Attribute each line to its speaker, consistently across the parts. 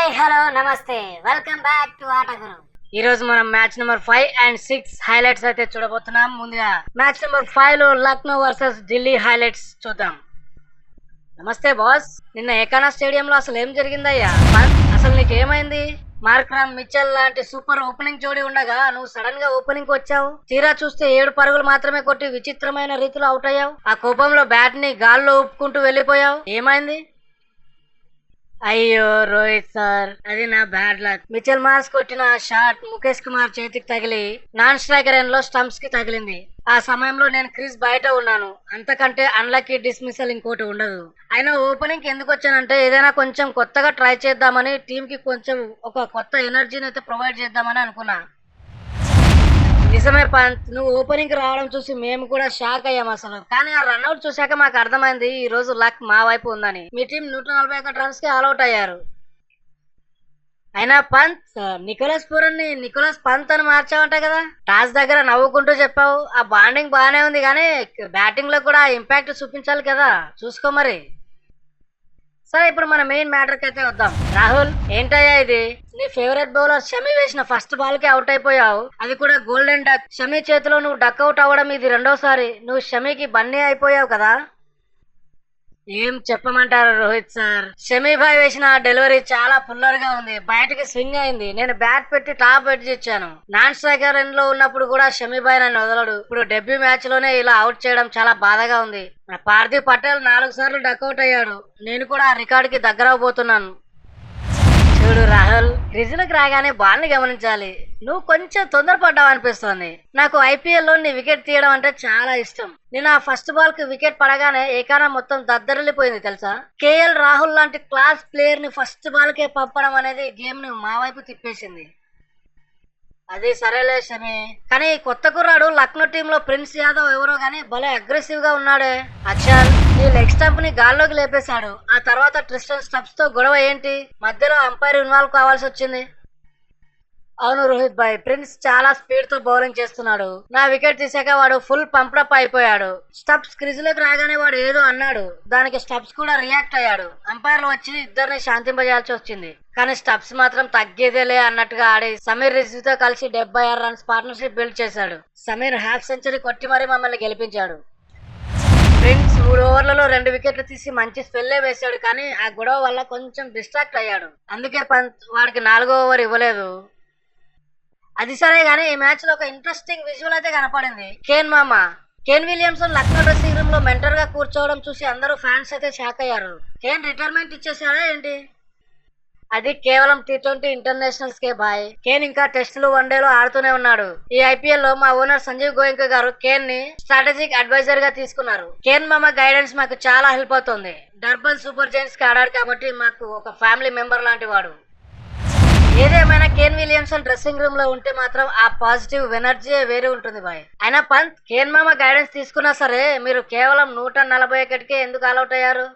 Speaker 1: Hi hello నమస్తే welcome back to ఆటగురు. ఈ రోజు మనం మ్యాచ్ నెంబర్ 5 అండ్ 6 హైలైట్స్ అయితే చూడబోతున్నాం. ముందుగా మ్యాచ్ నెంబర్ 5 లో లక్నో వర్సెస్ ఢిల్లీ హైలైట్స్ చూద్దాం. నమస్తే బాస్, నిన్న ఏకానా స్టేడియంలో అసలు ఏం జరిగిందయ్యా? అసలు నీకేమైంది? మార్క్రామ్ మిచెల్ లాంటి సూపర్ ఓపెనింగ్ జోడి ఉండగా నువ్వు సడన్ గా ఓపెనింగ్ వచ్చావు. తీరా చూస్తే 7 పరుగులు మాత్రమే కొట్టి విచిత్రమైన రీతిలో అవుట్ అయ్యావు. ఆ కోపంలో బ్యాట్ ని గాల్లో ఊపుకుంటూ వెళ్ళిపోయావు. ఏమైంది? అయ్యో రోహిత్ సార్, అది నా బ్యాడ్ లక్. మిచెల్ మార్క్స్ కొట్టిన షాట్ ముఖేష్ కుమార్ చేతికి తగిలి నాన్ స్ట్రైకర్ ఎండ్ లో స్టంప్స్ కి తగిలింది. ఆ సమయంలో నేను క్రీజ్ బయట ఉన్నాను. అంతకంటే అన్లక్కీ డిస్మిసల్ ఇంకోటి ఉండదు. అయినా ఓపెనింగ్ ఎందుకు వచ్చానంటే ఏదైనా కొంచెం కొత్తగా ట్రై చేద్దామని, టీమ్ కి కొంచెం ఒక కొత్త ఎనర్జీని అయితే ప్రొవైడ్ చేద్దామని అనుకున్నా. నిజమే పంత్, నువ్వు ఓపెనింగ్ రావడం చూసి మేము కూడా షాక్ అయ్యాం అసలు. కానీ ఆ రన్అట్ చూశాక మాకు అర్థమైంది ఈ రోజు లక్ మా వైపు ఉందని. మీ టీం 141 రన్స్ కి ఆల్అౌట్ అయ్యారు. అయినా పంత్, నికోలస్ పంత్ అని మార్చావంట కదా? టాస్ దగ్గర నవ్వుకుంటూ చెప్పావు. ఆ బాండింగ్ బాగానే ఉంది కానీ బ్యాటింగ్ లో కూడా ఇంపాక్ట్ చూపించాలి కదా, చూసుకో మరి. సరే, ఇప్పుడు మన మెయిన్ మ్యాటర్ కి అయితే వద్దాం. రాహుల్, ఏంటయ్యా ఇది? నీ ఫేవరెట్ బౌలర్ షమి వేసిన ఫస్ట్ బాల్ కి అవుట్ అయిపోయావు, అది కూడా గోల్డెన్ డక్. షమి చేతిలో నువ్వు డక్ అవుట్ అవ్వడం ఇది రెండోసారి. నువ్వు షమికి బన్నీ అయిపోయావు కదా. ఏం చెప్పమంటారు రోహిత్ సార్, షమీ భాయ్ వేసిన డెలివరీ చాలా పుల్లర్ గా ఉంది. బయటకి స్వింగ్ అయింది. నేను బ్యాట్ పెట్టి టాప్ ఎడ్జ్ ఇచ్చాను. నాన్ స్ట్రైకర్ ఎండ్ లో ఉన్నప్పుడు కూడా షమీ భాయ్ నన్ను వదలడు. ఇప్పుడు డెబ్యూ మ్యాచ్ లోనే ఇలా అవుట్ చేయడం చాలా బాధగా ఉంది. పార్థివ్ పటేల్ 4 సార్లు డక్అవుట్ అయ్యాడు. నేను కూడా ఆ రికార్డ్ కి దగ్గర అవబోతున్నాను. చూడు రాహుల్, రిజులకు రాగానే బాల్ ని గమనించాలి. నువ్వు కొంచెం తొందరపడ్డావు అనిపిస్తోంది. నాకు ఐపీఎల్ లో నీ వికెట్ తీయడం అంటే చాలా ఇష్టం. నేను ఆ ఫస్ట్ బాల్ కి వికెట్ పడగానే ఏకానా మొత్తం దద్దరిల్లిపోయింది తెలుసా. కేఎల్ రాహుల్ లాంటి క్లాస్ ప్లేయర్ ని ఫస్ట్ బాల్ కే పంపడం అనేది గేమ్ ని మా వైపు తిప్పేసింది. అది సరేలే షమి, కానీ కొత్త కుర్రాడు లక్నో టీమ్ లో ప్రిన్స్ యాదవ్ ఎవరో గానీ భలే అగ్రెసివ్ గా ఉన్నాడే. అక్షర్, ఈ లెగ్ స్టంప్ ని గాల్లోకి లేపేశాడు. ఆ తర్వాత ట్రిస్టన్ స్టబ్స్ తో గొడవ ఏంటి? మధ్యలో అంపైర్ ఇన్వాల్వ్ కావాల్సి వచ్చింది. అవును రోహిత్ భాయ్, ప్రిన్స్ చాలా స్పీడ్ తో బౌలింగ్ చేస్తున్నాడు. నా వికెట్ తీసాక వాడు ఫుల్ పంప్డప్ అయిపోయాడు. స్టబ్స్ క్రిజ్ లోకి రాగానే వాడు ఏదో అన్నాడు. దానికి స్టబ్స్ కూడా రియాక్ట్ అయ్యాడు. అంపైర్లు వచ్చి ఇద్దరిని శాంతింపజేయాల్సి వచ్చింది. కానీ స్టబ్స్ మాత్రం తగ్గేదేలే అన్నట్టుగా ఆడి సమీర్ రిజ్వీతో కలిసి 76 రన్స్ పార్ట్నర్షిప్ బిల్డ్ చేశాడు. సమీర్ హాఫ్ సెంచరీ కొట్టి మరీ మమ్మల్ని గెలిపించాడు. ప్రిన్స్ 3 ఓవర్లలో 2 వికెట్లు తీసి మంచి స్పెల్లే వేశాడు. కానీ ఆ గొడవ వల్ల కొంచెం డిస్ట్రాక్ట్ అయ్యాడు. అందుకే పంత్ వాడికి 4వ ఓవర్ ఇవ్వలేదు. అది సరే గానీ ఈ మ్యాచ్ లో ఒక ఇంట్రెస్టింగ్ విజువల్ అయితే కనపడింది. Kane Williamson Lucknow dressing room లో మెంటర్ గా కూర్చోవడం చూసి అందరూ ఫ్యాన్స్ అయితే షాక్ అయ్యారు. కేన్ రిటైర్మెంట్ ఇచ్చేసాడా ఏంటి? అది కేవలం T20 ఇంటర్నేషనల్స్ కే బాయ్. కేన్ ఇంకా టెస్టులు, వన్డేలో ఆడుతూనే ఉన్నాడు. ఈ ఐపీఎల్ లో మా ఓనర్ సంజీవ్ గోయంకా గారు కేన్ ని స్ట్రాటజిక్ అడ్వైజర్ గా తీసుకున్నారు. కేన్ మామ గైడెన్స్ మాకు చాలా హెల్ప్ అవుతుంది. డర్బన్ సూపర్ జైంట్స్ కి ఆడాడు కాబట్టి మాకు ఒక ఫ్యామిలీ మెంబర్ లాంటి వాడు. ఏదేమైనా కేన్ విలియమ్సన్ డ్రెస్సింగ్ రూమ్ లో ఉంటే మాత్రం ఆ పాజిటివ్ ఎనర్జీ వేరే ఉంటుంది బాయ్. అయినా పంత్, కేన్ మామ గైడెన్స్ తీసుకున్నా సరే మీరు కేవలం 141కే ఎందుకు ఆల్అౌట్ అయ్యారు?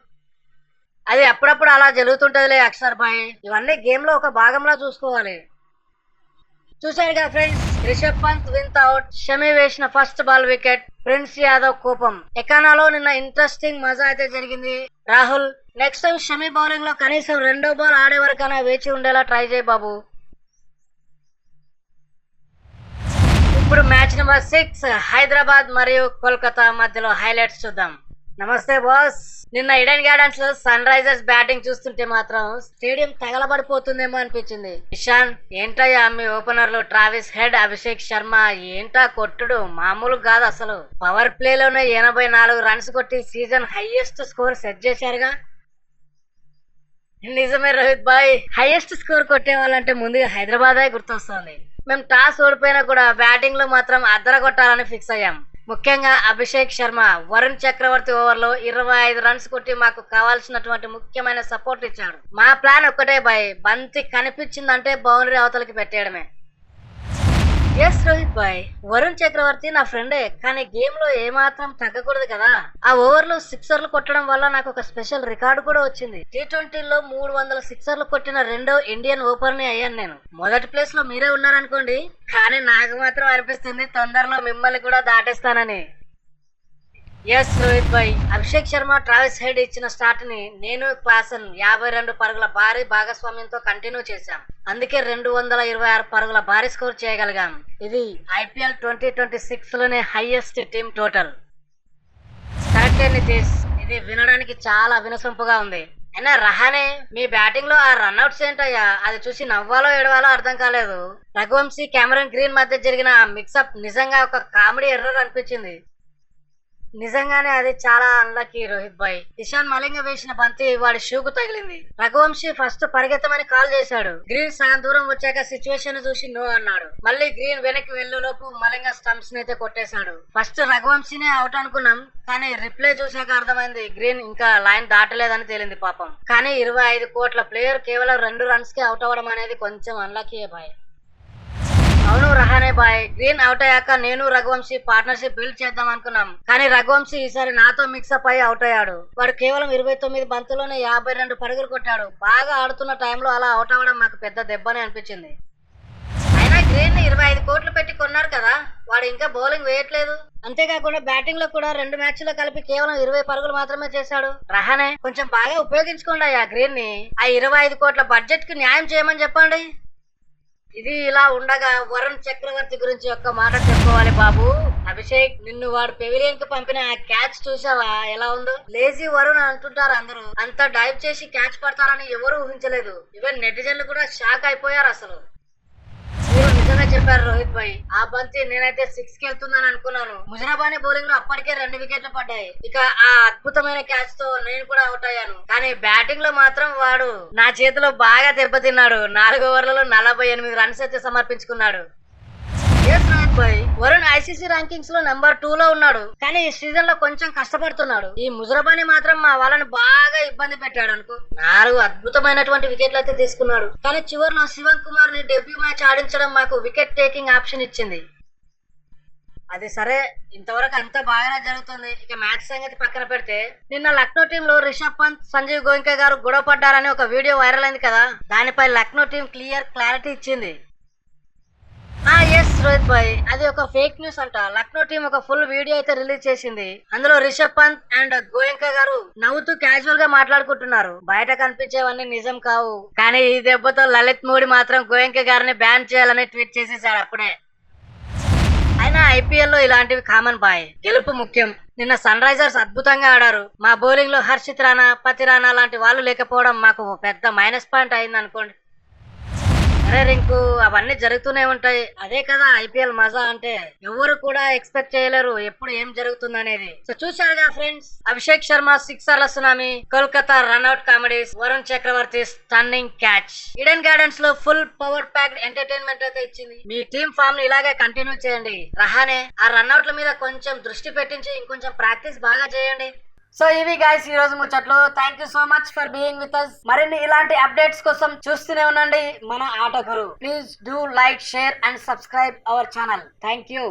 Speaker 1: అది అప్పుడప్పుడు అలా జరుగుతుంటదిలే అక్షర్ భాయ్. ఇవన్నీ గేమ్ లో ఒక భాగంలా చూసుకోవాలి. చూశారు కదా friends, Rishabh Pant win out, Shami వేసిన first ball wicket, Prince Yadav కోపం. ఎకానాలో నిన్న ఇంట్రెస్టింగ్ మజా అయితే జరిగింది. Rahul, next time Shami bowling లో కనీసం 2వ బాల్ ఆడే వరకైనా వేచి ఉండేలా ట్రై చేయి బాబు. ఇప్పుడు మ్యాచ్ నెంబర్ 6 హైదరాబాద్ మరియు కోల్కతా మధ్యలో హైలైట్స్ చూద్దాం. నమస్తే బాస్, నిన్న ఈడెన్ గార్డెన్స్ లో సన్ రైజర్స్ బ్యాటింగ్ చూస్తుంటే మాత్రం స్టేడియం తగలబడిపోతుందేమో అనిపించింది. ఇషాన్, ఏంటయ్యా మీ ఓపెనర్లు ట్రావిస్ హెడ్, అభిషేక్ శర్మ ఏంటా కొట్టుడు మామూలు కాదు అసలు. పవర్ ప్లే లోనే 84 రన్స్ కొట్టి సీజన్ హైయెస్ట్ స్కోర్ సెట్ చేశారుగా. నిజమే రోహిత్ భాయ్, హైయెస్ట్ స్కోర్ కొట్టే వాళ్ళంటే ముందుగా హైదరాబాదే గుర్తొస్తుంది. మేము టాస్ ఓడిపోయినా కూడా బ్యాటింగ్ లో మాత్రం అద్దర కొట్టాలని ఫిక్స్ అయ్యాం. ముఖ్యంగా అభిషేక్ శర్మ వరుణ్ చక్రవర్తి ఓవర్లో 25 రన్స్ కొట్టి మాకు కావాల్సినటువంటి ముఖ్యమైన సపోర్ట్ ఇచ్చాడు. మా ప్లాన్ ఒక్కటే బాయ్, బంతి కనిపించిందంటే బౌండరీ అవతలకి పెట్టేయడమే. ఎస్ రోహిత్ భాయ్, వరుణ్ చక్రవర్తి నా ఫ్రెండే, కానీ గేమ్ లో ఏమాత్రం తగ్గకూడదు కదా. ఆ ఓవర్లో 6ర్లు కొట్టడం వల్ల నాకు ఒక స్పెషల్ రికార్డు కూడా వచ్చింది. T20లో 300 6ర్లు కొట్టిన రెండో ఇండియన్ ఓపెనర్ ని అయ్యాను నేను. మొదటి ప్లేస్ లో మీరే ఉన్నారనుకోండి, కానీ నాకు మాత్రం అనిపిస్తుంది తొందరలో మిమ్మల్ని కూడా దాటేస్తానని. ఎస్ రోహిత్ భాయ్, అభిషేక్ శర్మ ట్రావిస్ హెడ్ ఇచ్చిన స్టార్ట్ ని నేను క్లాసన్ 52 పరుగుల భారీ భాగస్వామ్యంతో కంటిన్యూ చేశాం. అందుకే 226 పరుగుల భారీ స్కోర్ చేయగలిగాం. ఇది IPL 2026 లోనే హైయెస్ట్ టీమ్ టోటల్. కరెక్టే నితీష్, ఇది వినడానికి చాలా వినసొంపుగా ఉంది. అయినా రహానే, మీ బ్యాటింగ్ లో ఆ రన్అట్స్ ఏంటయ్యా? అది చూసి నవ్వాలో ఏడవాలో అర్థం కాలేదు. రఘువంశీ, కెమెరన్ గ్రీన్ మధ్య జరిగిన ఆ మిక్సప్ నిజంగా ఒక కామెడీ ఎర్రర్ అనిపించింది. నిజంగానే అది చాలా అన్లక్కీ రోహిత్ భాయ్. ఇషాన్ మలింగ వేసిన బంతి వాడి షూకు తగిలింది. రఘువంశీ ఫస్ట్ పరిగెత్తమని కాల్ చేశాడు. గ్రీన్ సగం దూరం వచ్చాక సిచ్యువేషన్ చూసి నో అన్నాడు. మళ్ళీ గ్రీన్ వెనక్కి వెళ్లేలోపు మలింగ స్టంప్స్ నైతే కొట్టేశాడు. ఫస్ట్ రఘువంశీనే అవుట్ అనుకున్నాం, కానీ రిప్లై చూశాక అర్థమైంది గ్రీన్ ఇంకా లైన్ దాటలేదని తేలింది పాపం. కానీ 25 కోట్ల ప్లేయర్ కేవలం 2 రన్స్ కి అవుట్ అవ్వడం అనేది కొంచెం అన్లక్కీ బాయ్. అవును రహానే బాయ్, గ్రీన్ అవుట్ అయ్యాక నేను రఘువంశీ పార్ట్నర్షిప్ బిల్డ్ చేద్దాం అనుకున్నాం. కానీ రఘువంశీ ఈసారి నాతో మిక్సప్ అయ్యి అవుట్ అయ్యాడు. వాడు కేవలం 29 బంతుల్లోనే 52 పరుగులు కొట్టాడు. బాగా ఆడుతున్న టైంలో అలా అవుట్ అవ్వడం మాకు పెద్ద దెబ్బనే అనిపించింది. అయినా గ్రీన్ ని 25 కోట్లు పెట్టి కొన్నారు కదా, వాడు ఇంకా బౌలింగ్ వేయట్లేదు. అంతేకాకుండా బ్యాటింగ్ లో కూడా 2 మ్యాచ్ల్లో కలిపి కేవలం 20 పరుగులు మాత్రమే చేశాడు. రహానే, కొంచెం బాగా ఉపయోగించుకోండి అయ్యా గ్రీన్ ని. ఆ 25 కోట్ల బడ్జెట్ కి న్యాయం చేయమని చెప్పండి. ఇది ఇలా ఉండగా వరుణ్ చక్రవర్తి గురించి ఒక్క మాట చెప్పుకోవాలి బాబు. అభిషేక్, నిన్ను వాడు పెవిలియన్ కి పంపిన ఆ క్యాచ్ చూసావా ఎలా ఉందో? లేజీ వరుణ్ అంటుంటారు అందరూ. అంత డైవ్ చేసి క్యాచ్ పడతారని ఎవరు ఊహించలేదు. ఈవెన్ నెటిజన్లు కూడా షాక్ అయిపోయారు అసలు. మీరు నిజంగా చెప్పారు రోహిత్ భాయ్, ఆ బంతి నేనైతే 6 కి వెళ్తుందని అనుకున్నాను. ముజరాబానీ బౌలింగ్ లో అప్పటికే 2 వికెట్లు పడ్డాయి. ఇక ఆ అద్భుతమైన క్యాచ్ తో నేను కూడా అవుట్ అయ్యాను. కానీ బ్యాటింగ్ లో మాత్రం వాడు నా చేతిలో బాగా దెబ్బతిన్నాడు. 4 ఓవర్లలో 48 రన్స్ అయితే సమర్పించుకున్నాడు. వరుణ్ ICC ర్యాంకింగ్స్ లో నెంబర్ 2 లో ఉన్నాడు. కానీ ఈ సీజన్ లో కొంచెం కష్టపడుతున్నాడు. ఈ ముజరాబానీ మాత్రం మా వాళ్ళని బాగా ఇబ్బంది పెట్టాడు అనుకో. 4 అద్భుతమైనటువంటి వికెట్లు అయితే తీసుకున్నాడు. కానీ చివరిలో శివం కుమార్ ని డెబ్యూ మ్యాచ్ ఆడించడం మాకు వికెట్ టేకింగ్ ఆప్షన్ ఇచ్చింది. అది సరే, ఇంతవరకు అంతా బాగానే జరుగుతుంది. ఇక మ్యాచ్ సంగతి పక్కన పెడితే, నిన్న లక్నో టీమ్ లో రిషబ్ పంత్, సంజీవ్ గోయంకా గారు గొడవ పడ్డారని ఒక వీడియో వైరల్ అయింది కదా. దానిపై లక్నో టీం క్లారిటీ ఇచ్చింది. ఎస్ రోహిత్ భాయ్, అది ఒక ఫేక్ న్యూస్ అంట. లక్నో టీం ఒక ఫుల్ వీడియో అయితే రిలీజ్ చేసింది. అందులో రిషబ్ పంత్ అండ్ గోయంకా గారు నవ్వుతూ క్యాజువల్ గా మాట్లాడుకుంటున్నారు. బయట కనిపించేవన్నీ నిజం కావు. కానీ ఈ దెబ్బతో లలిత్ మోడీ మాత్రం గోయంకా గారిని బ్యాన్ చేయాలని ట్వీట్ చేసేసాడు అప్పుడే. అయినా IPL లో ఇలాంటివి కామన్ బాయ్. గెలుపు ముఖ్యం. నిన్న సన్ రైజర్స్ అద్భుతంగా ఆడారు. మా బౌలింగ్ లో హర్షిత్ రాణా, పతి రాణా లాంటి వాళ్ళు లేకపోవడం మాకు పెద్ద మైనస్ పాయింట్ అయింది అనుకోండి. అరే రింకు, అవన్నీ జరుగుతూనే ఉంటాయి. అదే కదా IPL మజా అంటే. ఎవరు కూడా ఎక్స్పెక్ట్ చేయలేరు ఎప్పుడు ఏం జరుగుతుంది అనేది. సో చూశారుగా ఫ్రెండ్స్, అభిషేక్ శర్మ సిక్సర్ల tsunami, Kolkata run out comedies, Varun Chakravarthy stunning catch. Eden Gardens లో ఫుల్ పవర్ ప్యాక్డ్ ఎంటర్టైన్మెంట్ అయితే ఇచ్చింది. మీ టీమ్ ఫామ్ ని ఇలాగే కంటిన్యూ చేయండి. రహానే, ఆ రన్అట్ల మీద కొంచెం దృష్టి పెట్టించి ఇంకొంచెం ప్రాక్టీస్ బాగా చేయండి. సో ఇవి గైస్ ఈ రోజు ముచ్చట్లు. Thank you so much for being with us. మరిన్ని ఇలాంటి అప్డేట్స్ కోసం చూస్తూనే ఉండండి మన ఆట గురు. Please do like, share and subscribe our channel. Thank you.